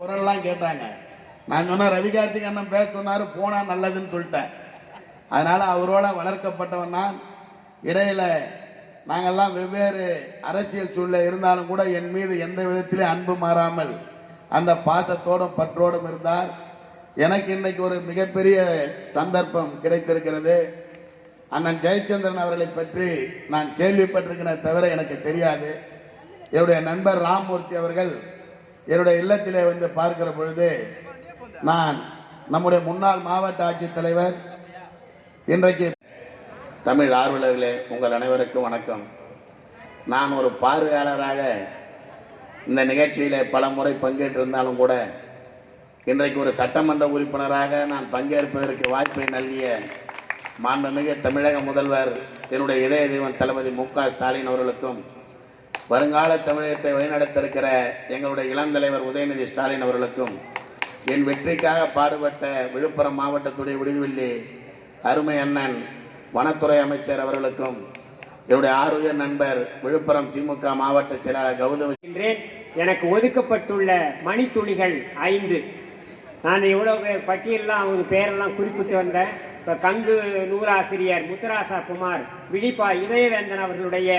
குரல்லாம் கேட்டாங்க. நான் சொன்ன ரவிகார்த்திக் அண்ணன் பேச சொன்னாரு, போனா நல்லதுன்னு சொல்லிட்டேன். அதனால அவரோட வளர்க்கப்பட்டவன் நான். இடையில நாங்கள்லாம் வெவ்வேறு அரசியல் சூழ்நிலை இருந்தாலும் கூட என் மீது எந்த விதத்திலே அன்பு மாறாமல் அந்த பாசத்தோடும் பற்றோடும் இருந்தார். எனக்கு இன்னைக்கு ஒரு மிகப்பெரிய சந்தர்ப்பம் கிடைத்திருக்கிறது. அண்ணன் ஜெயச்சந்திரன் அவர்களை பற்றி நான் கேள்விப்பட்டிருக்கிறேன் தவிர எனக்கு தெரியாது. என்னுடைய நண்பர் ராமமூர்த்தி அவர்கள் என்னுடைய இல்லத்திலே வந்து பார்க்கிற பொழுது நான் நம்முடைய முன்னாள் மாவட்ட ஆட்சித்தலைவர், இன்றைக்கு தமிழ் ஆர்வலர்களே, உங்கள் அனைவருக்கும் வணக்கம். நான் ஒரு பார்வையாளராக இந்த நிகழ்ச்சியிலே பல முறை பங்கேற்றிருந்தாலும் கூட இன்றைக்கு ஒரு சட்டமன்ற உறுப்பினராக நான் பங்கேற்பதற்கு வாய்ப்பை நல்கிய மாண்புமிகு தமிழக முதல்வர் என்னுடைய இதய தெய்வம் தளபதி மு.க. ஸ்டாலின் அவர்களுக்கும், வருங்கால தமிழகத்தை வழிநடத்த இருக்கிற எங்களுடைய இளந்தலைவர் உதயநிதி ஸ்டாலின் அவர்களுக்கும், என் வெற்றிக்காக பாடுபட்ட விழுப்புரம் மாவட்டத்துடைய விடுதிவெள்ளி அருமை அண்ணன் வனத்துறை அமைச்சர் அவர்களுக்கும், என்னுடைய ஆறுயிர் நண்பர் விழுப்புரம் திமுக மாவட்ட செயலாளர் கௌதம். எனக்கு ஒதுக்கப்பட்டுள்ள மணித்துளிகள் 5. நான் எவ்வளவு பட்டியலாம் அவங்க பேரெல்லாம் குறிப்பிட்டு வந்தேன். இப்போ கங்கு நூலாசிரியர் முத்துராசா குமார் விழிப்பா இதயவேந்தன் அவர்களுடைய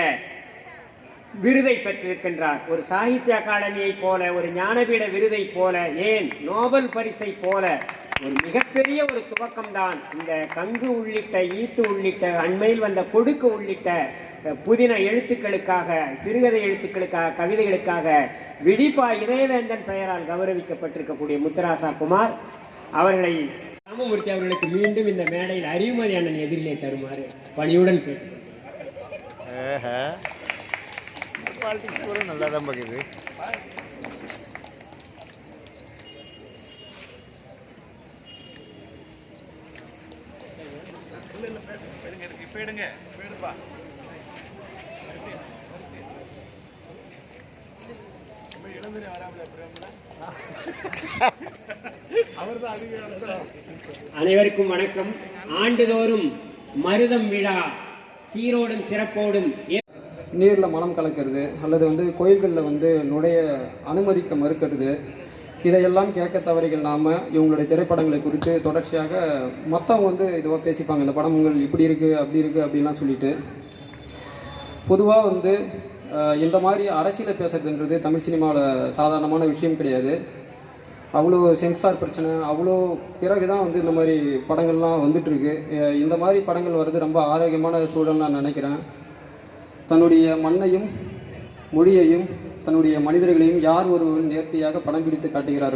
விருதை பெற்றிருக்கின்றார். ஒரு சாகித்ய அகாடமியை போல, ஒரு ஞானபீட விருதை போல, ஏன் நோபல் பரிசை போல ஒரு மிகப்பெரிய ஒரு துவக்கம்தான் இந்த கங்கு உள்ளிட்ட, ஈத்து உள்ளிட்ட, அண்மையில் வந்த கொடுக்கு உள்ளிட்ட புதின எழுத்துக்களுக்காக, சிறுகதை எழுத்துக்களுக்காக, கவிதைகளுக்காக விழிப்பா இதயவேந்தன் பெயரால் கௌரவிக்கப்பட்டிருக்கக்கூடிய முத்துராசா குமார் அவர்களை, ராமமூர்த்தி அவர்களுக்கு மீண்டும் இந்த மேடையில் அறிவுமதி அண்ணன் எதிரிலே தருமாறு பணியுடன் கேட்டு. பாலிடிக்ஸ் கூட நல்லா தான் பார்க்குது. அனைவருக்கும் வணக்கம். ஆண்டுதோறும் மருதம் விழா சீரோடும் சிறப்போடும் நீரில் மலம் கலக்கிறது அல்லது கோயில்களில் நுழைய அனுமதிக்க மறுக்கிறது, இதையெல்லாம் கேட்க தவறிகள் நாம் இவங்களுடைய திரைப்படங்களை குறித்து தொடர்ச்சியாக மொத்தம் இதுவாக பேசிப்பாங்க. இந்த படங்கள் இப்படி இருக்குது, அப்படி இருக்குது அப்படின்லாம் சொல்லிட்டு, பொதுவாக இந்த மாதிரி அரசியலை பேசுறதுன்றது தமிழ் சினிமாவில் சாதாரணமான விஷயம் கிடையாது. அவ்வளோ சென்சார் பிரச்சனை, அவ்வளோ பிறகு தான் இந்த மாதிரி படங்கள்லாம் வந்துட்டுருக்கு. இந்த மாதிரி படங்கள் வர்றது ரொம்ப ஆரோக்கியமான சூழல் நான் நினைக்கிறேன். தன்னுடைய மண்ணையும் மொழியையும் தன்னுடைய மனிதர்களையும் யார் ஒருவர் நேர்த்தியாக படம் பிடித்து காட்டுகிறார்கள்.